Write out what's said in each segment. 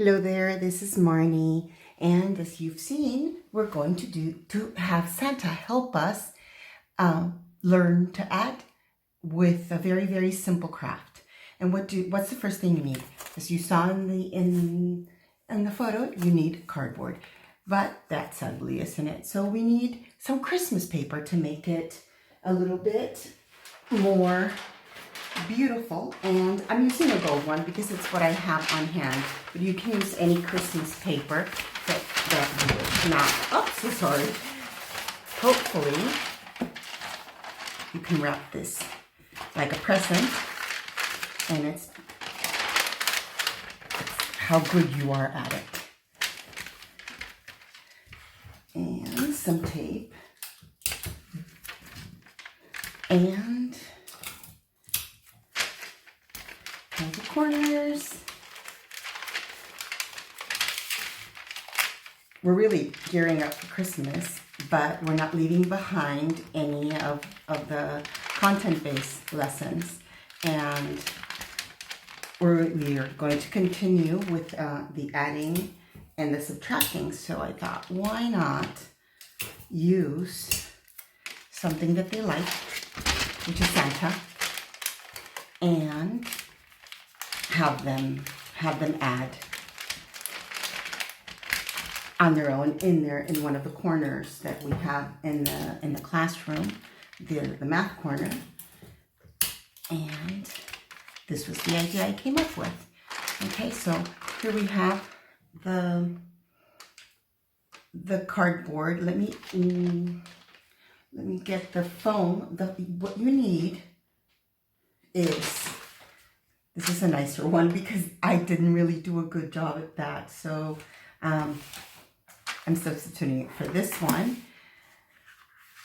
Hello there, this is Marnie, and as you've seen, we're going to have Santa help us learn to add with a very, very simple craft. And what's the first thing you need? As you saw in the photo, you need cardboard, but that's ugly, isn't it? So we need some Christmas paper to make it a little bit more beautiful, and I'm using a gold one because it's what I have on hand, but you can use any Christmas paper that you would not. So sorry. Hopefully you can wrap this like a present, and it's how good you are at it. And some tape and the corners. We're really gearing up for Christmas, but we're not leaving behind any of the content-based lessons, and we are going to continue with the adding and the subtracting. So I thought, why not use something that they like, which is Santa, and have them add on their own in one of the corners that we have in the classroom, the math corner. And this was the idea I came up with. Okay, so here we have the cardboard. Let me get the foam. What you need is, this is a nicer one because I didn't really do a good job at that. So I'm substituting it for this one,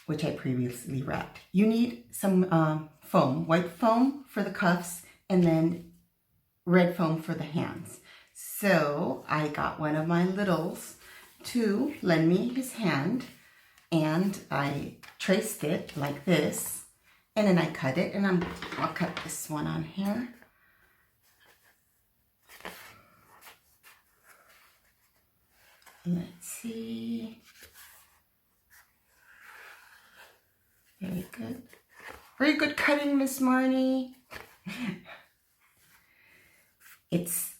which I previously wrapped. You need some foam, white foam for the cuffs, and then red foam for the hands. So I got one of my littles to lend me his hand, and I traced it like this, and then I cut it, and I'll cut this one on here. Let's see. Very good. Very good cutting, Miss Marnie. It's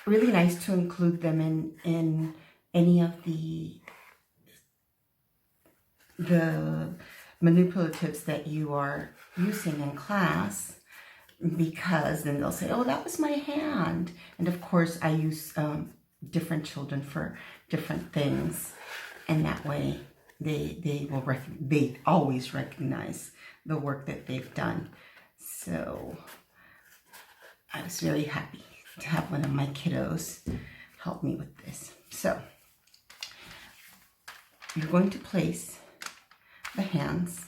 really nice to include them in any of the manipulatives that you are using in class, because then they'll say, oh, that was my hand. And of course I use different children for different things, and that way they always recognize the work that they've done. So I was very happy to have one of my kiddos help me with this. So you're going to place the hands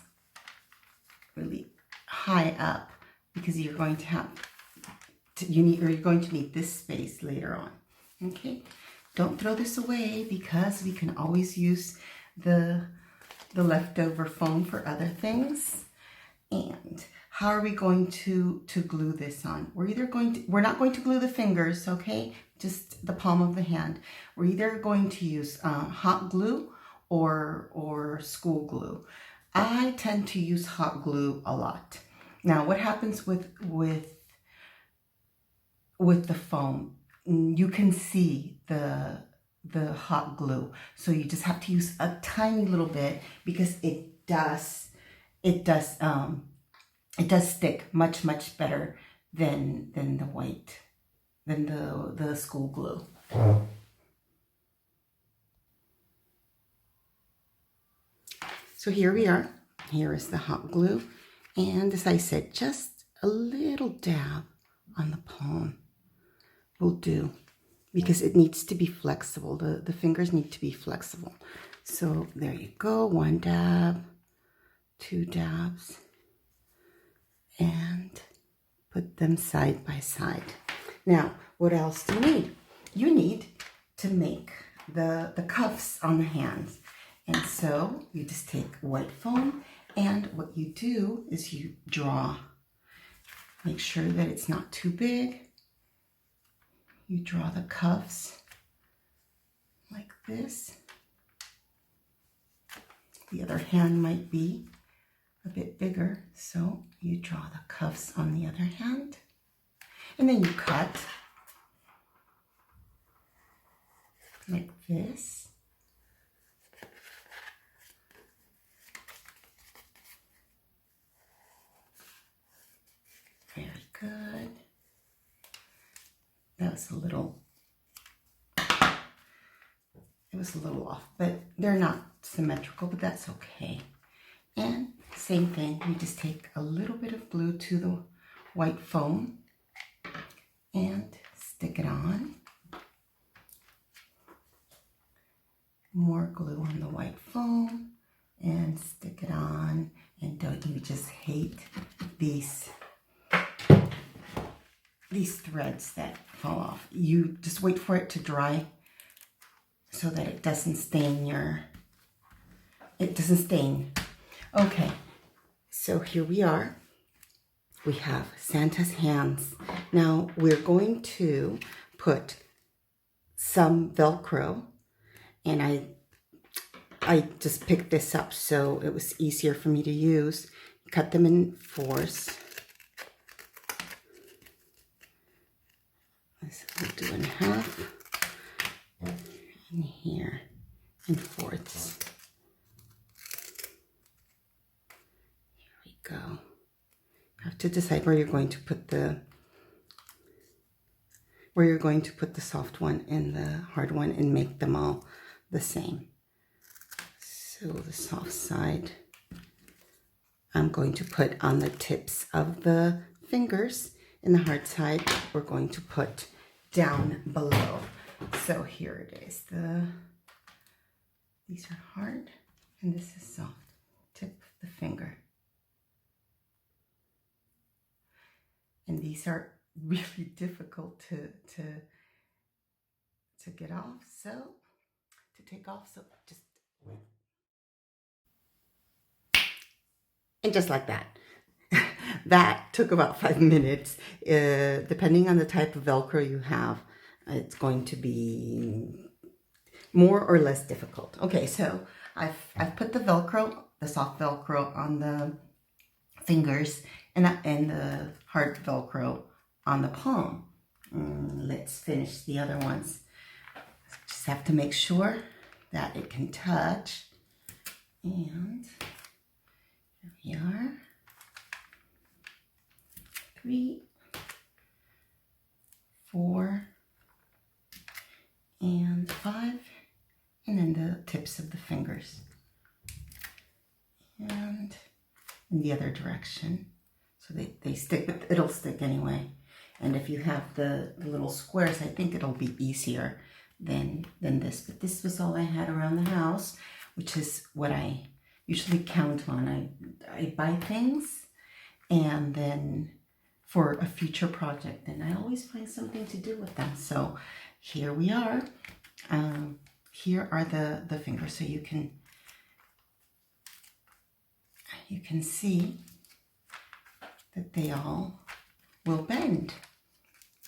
really high up, because you're going to you're going to need this space later on. Okay, don't throw this away, because we can always use the leftover foam for other things. And how are we going to glue this on? We're not going to glue the fingers, okay? Just the palm of the hand. We're either going to use hot glue or school glue. I tend to use hot glue a lot. Now, what happens with the foam? You can see the hot glue, so you just have to use a tiny little bit, because it does stick much better than the school glue. So here we are. Here is the hot glue, and as I said, just a little dab on the palm will do, because it needs to be flexible. The fingers need to be flexible. So there you go. One dab, two dabs, and put them side by side. Now, what else do you need? You need to make the cuffs on the hands. And so you just take white foam, and what you do is you draw. Make sure that it's not too big. you draw the cuffs like this. The other hand might be a bit bigger, so you draw the cuffs on the other hand, and then you cut like this. Very good. That was it was a little off, but they're not symmetrical, but that's okay. And same thing, we just take a little bit of glue to the white foam and stick it on. More glue on the white foam and stick it on. And don't you just hate these threads that fall off? You just wait for it to dry so that it doesn't stain Okay, so here we are. We have Santa's hands. Now we're going to put some Velcro, and I just picked this up so it was easier for me to use. Cut them in fours. This we'll do in half, and here in fourths. Here we go. You have to decide where you're going to put the soft one and the hard one, and make them all the same. So the soft side I'm going to put on the tips of the fingers, and the hard side we're going to put down below. So here it is. These are hard and this is soft. Tip of the finger. And these are really difficult to get off, so to take off, so just, and just like that. That took about 5 minutes. Depending on the type of Velcro you have, it's going to be more or less difficult. Okay, so I've put the Velcro, the soft Velcro on the fingers, and the hard Velcro on the palm. Let's finish the other ones. Just have to make sure that it can touch. And here we are. 3, 4, and 5, and then the tips of the fingers. And in the other direction. So they stick, but it'll stick anyway. And if you have the little squares, I think it'll be easier than this. But this was all I had around the house, which is what I usually count on. I buy things, and then for a future project, and I always find something to do with them. So here we are. Here are the fingers, so you can see that they all will bend,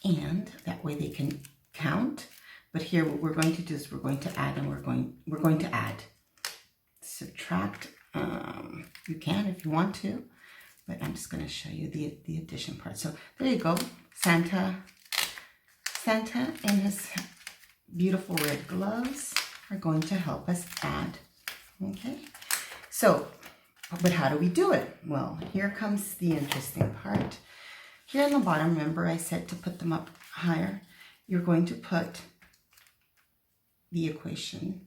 and that way they can count. But here what we're going to do is we're going to add, and we're going to add. Subtract, you can if you want to, but I'm just going to show you the addition part. So there you go. Santa and his beautiful red gloves are going to help us add. Okay, so, but how do we do it? Well, here comes the interesting part. Here on the bottom, remember I said to put them up higher. You're going to put the equation.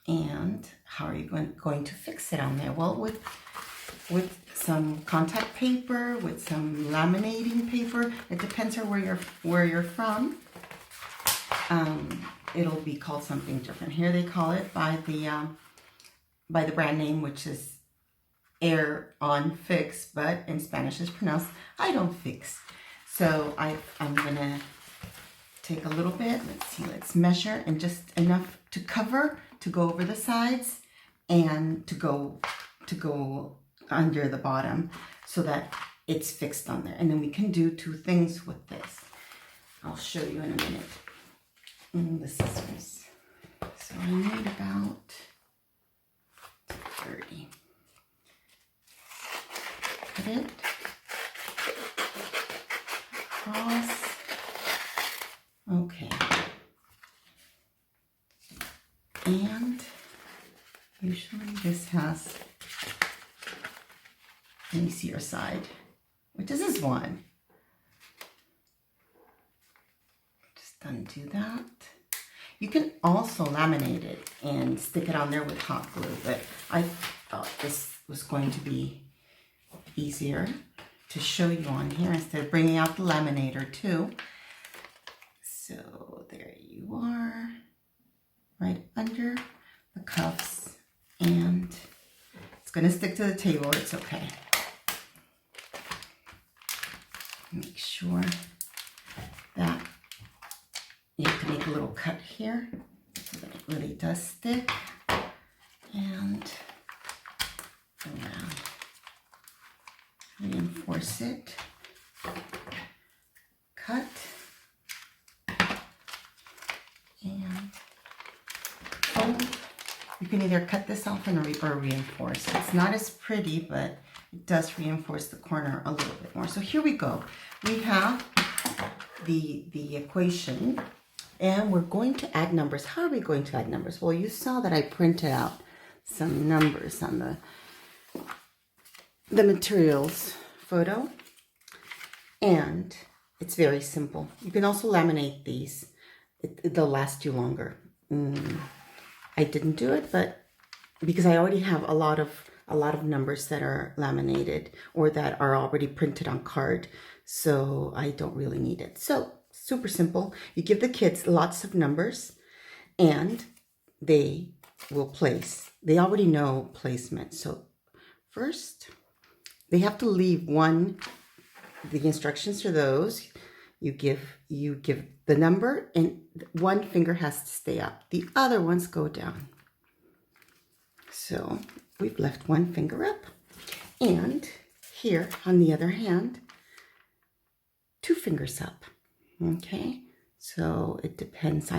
And how are you going to fix it on there? Well, with some contact paper, with some laminating paper. It depends on where you're from. It'll be called something different. Here they call it by the brand name, which is Aironfix, but in Spanish is pronounced Aironfix. So I'm gonna take a little bit. Let's see. Let's measure, and just enough to cover, to go over the sides, and to go under the bottom, so that it's fixed on there. And then we can do 2 things with this. I'll show you in a minute. The scissors. So I need about 30. Cut it across. Okay. And usually this has, let me see your side, which is this one. Just undo that. You can also laminate it and stick it on there with hot glue, but I thought this was going to be easier to show you on here instead of bringing out the laminator too. So there you are, right under the cuffs, and it's going to stick to the table. It's okay. Make sure that you have to make a little cut here so that it really does stick, and around. Reinforce it. Cut. And fold. You can either cut this off or reinforce. It's not as pretty, but it does reinforce the corner a little bit more. So here we go. We have the equation, and we're going to add numbers. How are we going to add numbers? Well, you saw that I printed out some numbers on the materials photo, and it's very simple. You can also laminate these. They'll last you longer. I didn't do it, but because I already have a lot of numbers that are laminated or that are already printed on card, so I don't really need it. So super simple. You give the kids lots of numbers, and they will place. They already know placement. So first, they have to leave one. The instructions are those. You give the number, and one finger has to stay up. The other ones go down. So we've left one finger up. And here, on the other hand, 2 fingers up. Okay? So it depends.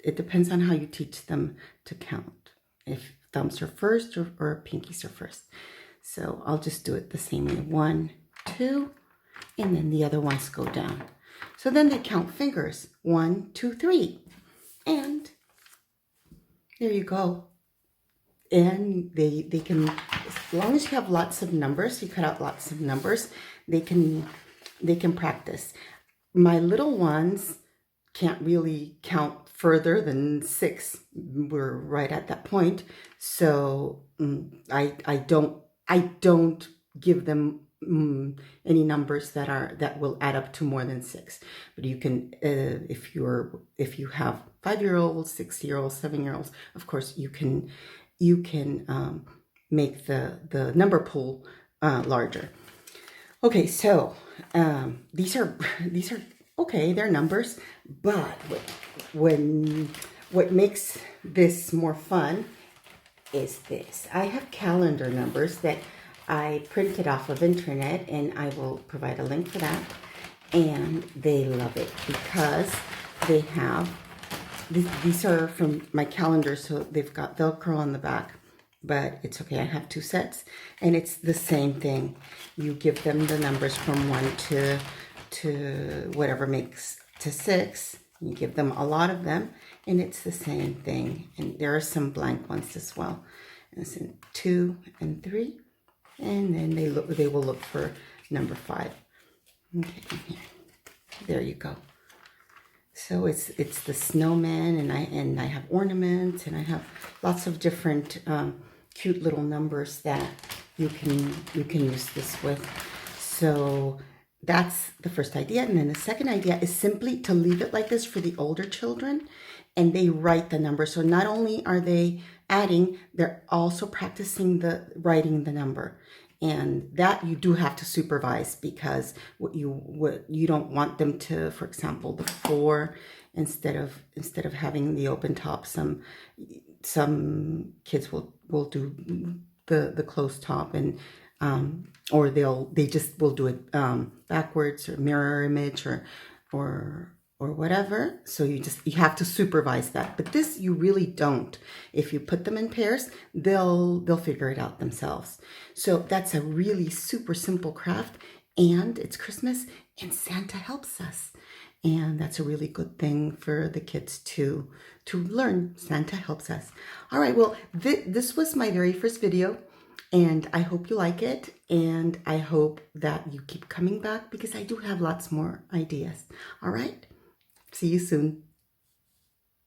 It depends on how you teach them to count. If thumbs are first or pinkies are first. So I'll just do it the same way. 1, 2, and then the other ones go down. So then they count fingers. 1, 2, 3. And there you go. And they can, as long as you have lots of numbers, you cut out lots of numbers, they can practice. My little ones can't really count further than 6. We're right at that point. So I don't give them any numbers that will add up to more than 6. But you can, if you have 5-year-olds, 6-year-olds, 7-year-olds, of course you can make the number pool larger. Okay, so these are okay, they're numbers, but what makes this more fun is this. I have calendar numbers that I printed off of internet, and I will provide a link for that. And they love it because they have, these are from my calendar, so they've got Velcro on the back, but it's okay. I have 2 sets, and it's the same thing. You give them the numbers from 1 to whatever makes to 6. You give them a lot of them, and it's the same thing. And there are some blank ones as well. And it's in 2 and 3. And then they will look for number 5. Okay, here. There you go. So it's the snowman, and I have ornaments, and I have lots of different cute little numbers that you can use this with. So that's the first idea. And then the second idea is simply to leave it like this for the older children, and they write the number. So not only are they adding, they're also practicing writing the number. And that you do have to supervise, because what you don't want them to, for example, the 4, instead of having the open top, some kids will do the closed top, and or they just will do it backwards, or mirror image, or or whatever. So you have to supervise that. But this you really don't. If you put them in pairs, they'll figure it out themselves. So that's a really super simple craft, and it's Christmas and Santa helps us. And that's a really good thing for the kids to learn. Santa helps us. All right, well, this was my very first video, and I hope you like it, and I hope that you keep coming back because I do have lots more ideas. All right, see you soon.